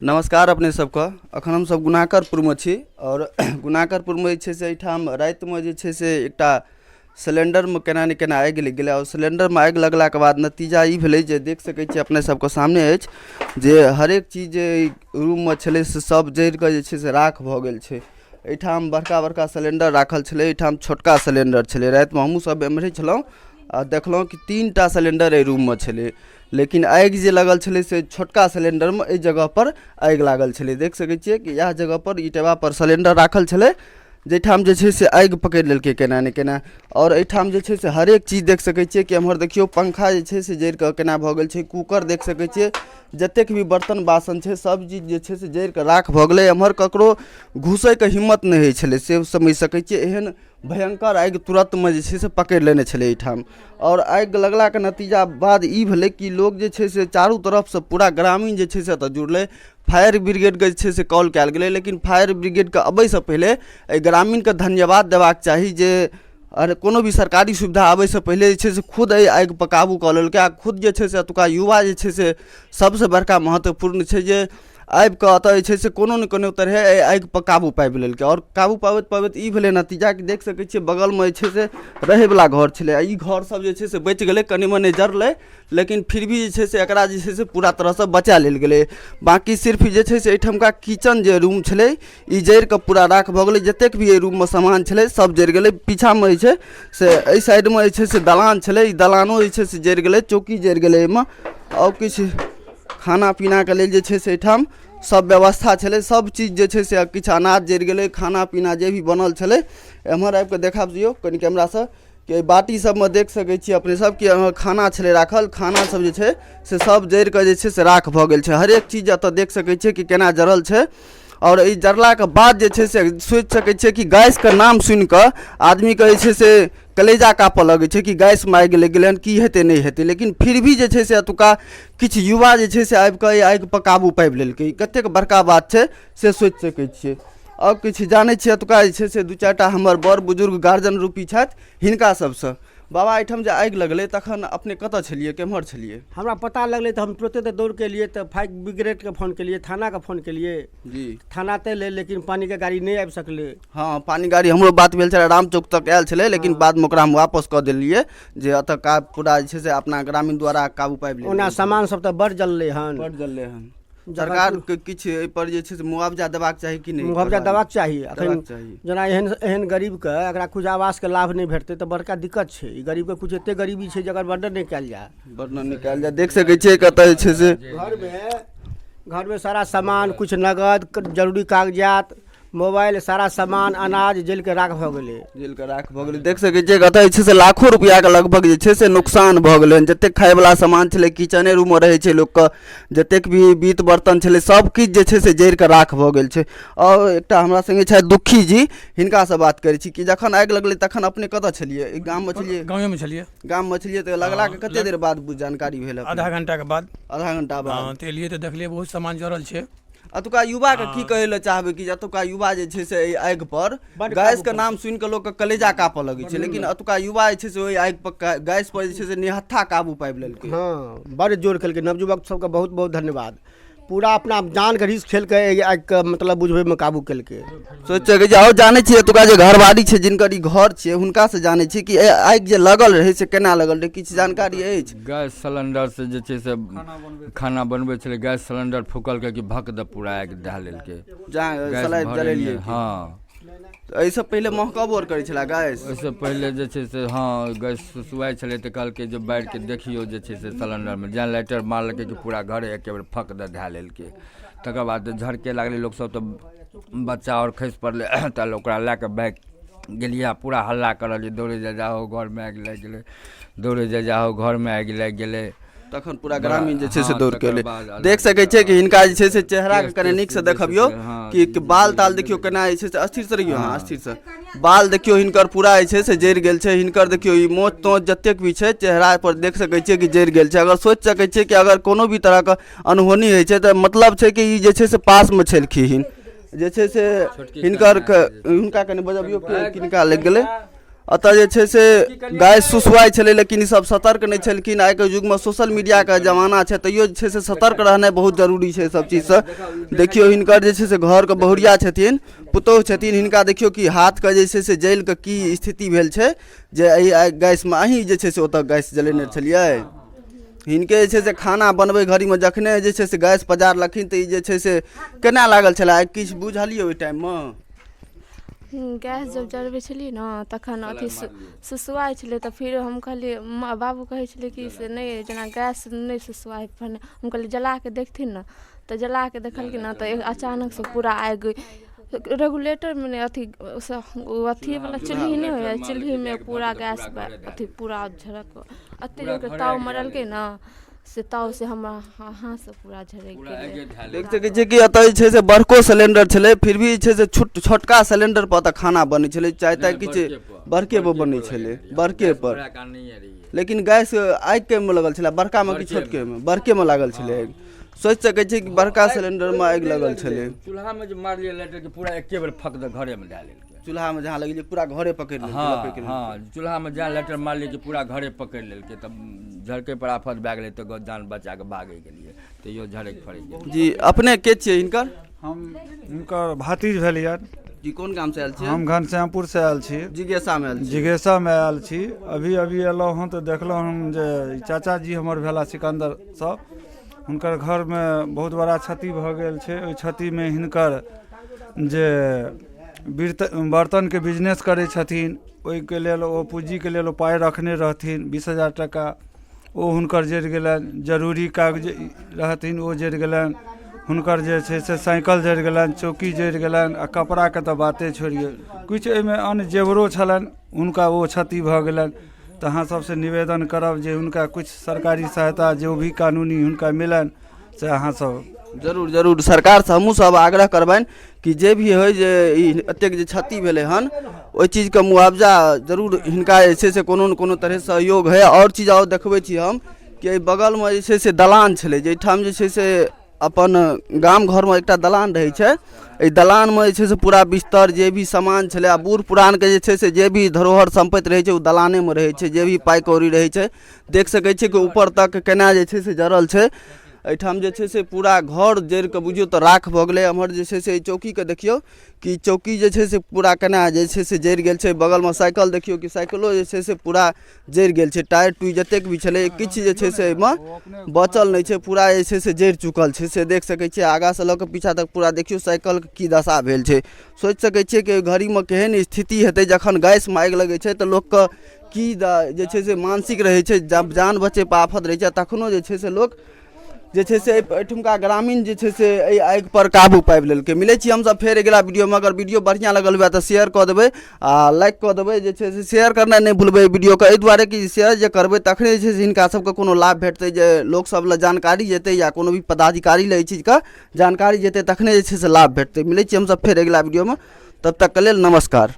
नमस्कार अपने सबके। अखन हम सब गुनाकरपुर में छी और गुनाकरपुर में से एठाम रात में एकटा सिलेंडर में केना ने केना आगि लग गेलै और सिलेंडर में आगि लगला के बाद नतीजा ई भेलै जे देख सकै छी अपने सबके सामने अछि जे हरेक चीज जे रूम में छलै से सब जरि के जे छै से राख भऽ गेल छै। एठाम बड़का बड़का सिलेंडर राखल छलै, एठाम छोटका सिलेंडर छलै। रात में हमहूँ सब एम्हरे छलहुँ आ देखलहुँ कि 3टा सिलेंडर एहि रूम में छलै, लेकिन आगि जे लगल छलै से छोटका सिलेंडर में एहि जगह पर आगि लागल छलै। देख सकै छियै कि इएह जगह पर ई टेबा पर सिलेंडर राखल छलै जाहिठाम जे छै से आगि पकड़ि लेलकै केना ने केना। और एहिठाम जे छै से हरेक चीज देख सकै छियै कि एम्हर देखियौ पंखा जे छै से जरि कऽ केना भऽ गेल छै, कुकर देख सकै छियै, जतेक भी बर्तन बासन छै सब चीज जे छै से जरि कऽ राख भऽ गेलै। एम्हर ककरो घुसैके हिम्मत नहि होइ छलै, से समझि सकै छियै। एहन भयंकर आगि तुरंतमे जे छै से पकड़ि लेने छलै एहिठाम। और आगि लगलाके नतीजा बाद ई भेलै कि लोग जे छै से चारू तरफसँ पूरा ग्रामीण जे छै से एतऽ जुड़लै। फायर ब्रिगेडके जे छै से कॉल कयल गेलै, लेकिन फायर ब्रिगेडके अबैसँ पहिले एहि ग्रामीणके धन्यवाद देबाक चाही जे अरे कोनो भी सरकारी सुविधा आबैसँ पहिले जे छै से खुद एहि आगि पर काबू कऽ लेलकै। आ खुद जे छै से एतुका युवा जे छै से सबसँ बड़का महत्वपूर्ण छै जे आबि कऽ एतऽ जे छै से कोनो ने कोनो तरहे एहि आगि पर काबू पाबि लेलकै। और काबू पाबैत पाबैत ई भेलै नतीजा कि देख सकै छियै बगलमे जे छै से रहैवला घर छलै, आ ई घर सब जे छै से बचि गेलै, कनि मनि जरलै, लेकिन फिर भी जे छै से एकरा जे छै से पूरा तरहसँ बचा लेल गेलै। बाँकी सिर्फ जे छै से एहिठामका किचन जे रूम छलै ई जरि कऽ पूरा राख भऽ गेलै। जतेक भी एहि रूममे सामान छलै सब जरि गेलै। पीछामे जे छै से एहि साइडमे जे छै से दलान छलै, ई दलानो जे छै से जरि गेलै, चौकी जरि गेलै एहिमे। और किछु खाना पीनाके लेल जे छै से एहिठाम सब व्यवस्था छलै, सब चीज जे छै से किछु अनाज जरि गेलै, खाना पीना जे भी बनल छलै। एम्हर आबि कऽ देखाब दियौ कनि कैमरासँ कि बाटी सबमे देख सकै छियै अपने सब कि खाना छलै राखल, खाना सब जे छै से सब जरि कऽ जे छै से राख भऽ गेल छै। हरेक चीज एतऽ देख सकै छियै कि केना जरल छै। और ई जरलाके बाद जे छै से सोचि सकै छियै कि गैसके नाम सुनि कऽ आदमीके जे छै से कलेजा काँपऽ लगै छै कि गैसमे आगि लागि गेलै हन, की हेतै नहीं हेतै। लेकिन फिर भी जे छै से एतुका किछु युवा जे छै से आबि कऽ एहि आगि पर काबू पाबि लेलकै। ई कतेक बड़का बात छै से सोचि सकै छियै। और किछु जानै छियै एतुका जे छै से 2-4टा हमर बड़ बुजुर्ग गार्जियन रूपी छथि, हिनका सबसँ। बाबा एहिठाम जे आगि लगलै तखन अपने कतऽ छलियै, केम्हर छलियै? हमरा पता लगलै तऽ हम तुरंते दौड़ के लिए तऽ फायर ब्रिगेडके फोन केलिए, थानाके फोन केलिए जी। थाना तऽ ले, लेकिन पानीके गाड़ी नहीं आबि सकलै। हाँ, पानी गाड़ी हमरो बात भेल छलै, राम चौक तक आयल छलै, लेकिन बादमे ओकरा हम वापस कऽ देलियै जे एतऽ पूरा जे छै से अपना ग्रामीण द्वारा काबू पाबि लेलियै। ओना सामान सब तऽ बड़ जललै हन, बड़ जललै हन। सरकारके किछु एहिपर जे छै से मुआवजा देबाक चाही कि नहीं? मुआवजा देबाक चाही। देबाक अखन चाही। जेना एहन गरीबके एकरा कुछ आवासके लाभ नहीं भेटतै तऽ बड़का दिक्कत छै। ई गरीबके कुछ एते गरीबी छै जकर वर्णन नहीं कयल जाय। वर्णन नहीं कयल जाय। देख सकै छियै कतऽ जे छै से घर में सारा सामान, कुछ नगद, जरूरी कागजात, मोबाइल, सारा सामान, अनाज जल के राख भऽ गेलै। जल के राख भऽ गेलै। देख सकै छियै कतऽ जे छै से लाखों रुपैआके लगभग जे छै से नुकसान भऽ गेलै हन। जतेक खायवला सामान छलै, किचने रूममे रहै छै लोकके, जतेक भी बीत बर्तन छलै सब किछु जे छै से जरि कऽ राख भऽ गेल छै। और एकटा हमरा संगे छथि दुखी जी, हिनकासँ बात करै छी कि जखन आगि लगलै तखन अपने कतऽ छलियै? गाममे छलियै? गाँवेमे छलियै। गाममे छलियै तऽ लगलाके कतेक देर बाद जानकारी भेल? आधा घंटाके बाद। आधा घंटा बाद? हाँ, तऽ एलियै तऽ देखलियै बहुत सामान जरल छै। एतुका युवाके की कहै लए चाहबै कि एतुका युवा जे छै से एहि आगि पर गैसके नाम सुनि कऽ लोकके कलेजा काँपऽ लगै छै, लेकिन एतुका युवा जे छै से ओहि आगि पर गैस पर जे छै से निहत्था काबू पाबि लेलकै। हाँ, बड़ जोर केलकै। नवयुवक सबके बहुत बहुत धन्यवाद। पूरा अपना जान के रिस्क खेल के आगि के मतलब बुझबै में काबू केलकै। सोचि सकै छी। और जानै छियै एतुका जे घरवाली छै जिनकर ई घर छियै हुनकासँ जानै छियै कि आगि जे लगल रहै से केना लगल रहै, किछु जानकारी अछि? गैस सिलेंडर से जे छै से खाना बनबै छलै, गैस सिलेंडर फूकलकै कि भक दऽ पूरा आगि दए लेलकै। सलाइ जलेलियै? हाँ। एहिसँ पहिले महकबो आओर करै छलै गैस? ओहिसँ पहिले जे छै से हाँ गैस सुसुआइ छलै तऽ कहलकै जे बाढ़िके देखियौ जे छै से सिलेंडरमे जहाँ लाइटर मारलकै कि पूरा घरे एके बेर फक दऽ धए लेलकै। तकर बाद झड़के लागलै लोकसभ, तऽ बच्चा आओर खसि पड़लै तऽ ओकरा लए कऽ भागि गेलियै। पूरा हल्ला करलियै, दौड़े जा जाहो घरमे आगि लागि गेलै, दौड़े जा जाहो घरमे आगि लागि गेलै। तखन पूरा ग्रामीण जे छै से दौड़ के एलै। देख सकै छियै कि हिनका जे छै से चेहराके कनि नीकसँ देखबियौ कि बाल ताल देखियौ केना जे छै से स्थिरसँ रहियौ। हाँ, स्थिरसँ बाल देखियौ हिनकर पूरा जे छै से जरि गेल छै। हिनकर देखियौ ई मोच तोच जतेक भी छै चेहरा पर देख सकै छियै कि जरि गेल छै। अगर सोचि सकै छियै कि अगर कोनो भी तरहके अनहोनी होइ छै तऽ मतलब छै कि ई जे छै से पासमे छलखिन जे छै से हिनका कनि बजबियौ कि किनका लागि गेलै। अतः जे छै से गैस सुसवाइ छलै, लेकिन ई सब सतर्क नहि छलखिन। आइके युगमे सोशल मीडियाके जमाना छै, तैयो जे छै से सतर्क रहनाइ बहुत जरूरी छै सब चीजसँ। देखियौ हिनकर जे छै से घरके बहुरिया छथिन, पुतौह छथिन, हिनका देखियौ कि हाथके जे छै से जलि कऽ की स्थिति भेल छै, जे एहि गैसमे अहीँ जे छै से ओतऽ गैस जलेने छलियै। हिनके जे छै से खाना बनबै घड़ीमे जखने जे छै से गैस पजारलखिन तऽ ई जे छै से केना लागल छलै, आइ किछु बुझलियै ओहि टाइममे? गैस जब जरबै छलियै ने तखन अथी सुसुआइ छलै, तऽ फिर हम कहलियै, बाबू कहै छलै कि से नहि जेना गैस नहि सुसुआइ, हम कहलियै जला के देखथिन ने, तऽ जला के देखलखिन ने तऽ अचानक से पूरा आगि रेगुलेटर में नहीं अथी वाला चूल्ही नहीं हो, चूल्ही में पूरा गैस अथी पूरा झड़क अति जोर ताव मरल के ना से ताव से हमरा हाथ से पूरा झड़क गेलै। देख सकै छियै कि एतऽ जे छै से बड़को सिलेंडर छलै, फिर भी जे छै से छोटका सिलेंडर पर तऽ खाना बनै छलै, चाहे तऽ किछु बड़के पर बनै छलै, बड़के पर। लेकिन गैस आगि के में लगल छलै, बड़का में कि छोटके में? बड़के में लागल छलै। सोच सकै छी कि बड़का सिलेंडर में आगि लगल छलै। चूल्हा में जो मारलिए लाइटर के पूरा एके बेर फक दे घरे में डाल लेलकै। चूल्हा में जहाँ लगी पूरा घरे पकड़ लेलकै। हाँ चूल्हा में जहाँ लाइटर मारलिए कि पूरा घरे पकड़ लेलकै, तब झड़के पर आफत भए गेलै तऽ जान बचा के भागे गेलिए, तैयो झड़क फड़ि गेलै। जी अपने के छियै हिनकर? हम हिनकर भातिज भेलियन। जी कोन गाम से आयल छियै? हम घनश्यामपुर से आयल छी। जिज्ञासा में आयल छी। जिज्ञासा में आयल छी। अभी एलहुँ हँ तऽ देखलहुँ हम जे चाचा जी हमर भेला सिकंदर सब, हुनकर घर में बहुत बड़ा क्षति भऽ गेल छै। ओहि क्षति में हिनकर जे बर्तन के बिजनेस करै छथिन, ओहिके लेल ओ पूंजीके लेल ओ पाइ रखने रहथिन 20,000 टका, ओ हुनकर जरि गेलनि। जरूरी कागज रहथिन ओ जरि गेलनि। हुनकर जे छै से साइकिल जरि गेलनि, चौकी जरि गेलनि, आ कपड़ाके तऽ बाते छोड़िए, किछु एहिमे अन्य जेवरो छलनि, हुनका ओ क्षति भऽ गेलनि। तऽ अहाँ सबसे निवेदन करब जे हुनका कुछ सरकारी सहायता जो भी कानूनी हुनका मिलनि से अहाँ सब जरूर जरूर सरकार से हमहूँ सब आग्रह करबनि कि जे भी होइ जे एतेक जे क्षति भेलै हन ओहि चीजके मुआवजा जरूर हिनका जे छै से कोनो ने कोनो तरह सहयोग होइ। आओर चीज आओर देखबै छी हम कि एहि बगलमे जे छै से दलान छलै, जाहिठाम जे छै से अपन गाम घरमे एकटा दलान रहै छै, एहि दलानमे जे छै से पूरा बिस्तर जे भी सामान छलै, आ बूढ़ पुरानके जे छै से जे भी धरोहर सम्पत्ति रहै छै ओ दलानेमे रहै छै, जे भी पाइ कौड़ी रहै छै। देख सकै छियै कि ऊपर तक केना जे छै से जरल छै। एहिठाम जे छै से पूरा घर जरि कऽ बुझियौ तऽ राख भऽ गेलै। एम्हर जे छै से ई चौकीके देखियौ कि चौकी जे छै से पूरा केना जे छै से जरि गेल छै। बगलमे साइकिल देखियौ कि साइकिलो जे छै से पूरा जरि गेल छै। टायर टूइ जतेक भी छलै किछु जे छै से एहिमे बचल नहि छै, पूरा जे छै से जरि चुकल छै। से देख सकै छियै आगाँसँ लऽ कऽ पीछा तक पूरा देखियौ साइकिलके की दशा भेल छै। सोचि सकै छियै कि घड़ीमे केहन स्थिति हेतै जखन गैसमे आगि लगै छै तऽ लोकके की जे छै से मानसिक रहै छै। जब जान बचे पर आफत रहै छै तखनो जे छै से लोक जे छै से एहिठुमका ग्रामीण जे छै से एहि आगि पर काबू पाबि लेलकै। मिलै छी हमसब फेर अगिला वीडियोमे। अगर वीडियो बढ़िआँ लगल हुए तऽ शेयर कऽ देबै आ लाइक कऽ देबै। जे छै से शेयर करनाइ नहि भूलबै वीडियोके, एहि दुआरे कि शेयर जे करबै तखने जे छै से हिनका सबके कोनो लाभ भेटतै, जे लोकसब लए जानकारी जेतै या कोनो भी पदाधिकारी लए एहि चीजके जानकारी जेतै तखने जे छै से लाभ भेटतै। मिलै छी हमसब फेर अगिला वीडियोमे, तब तक के लेल नमस्कार।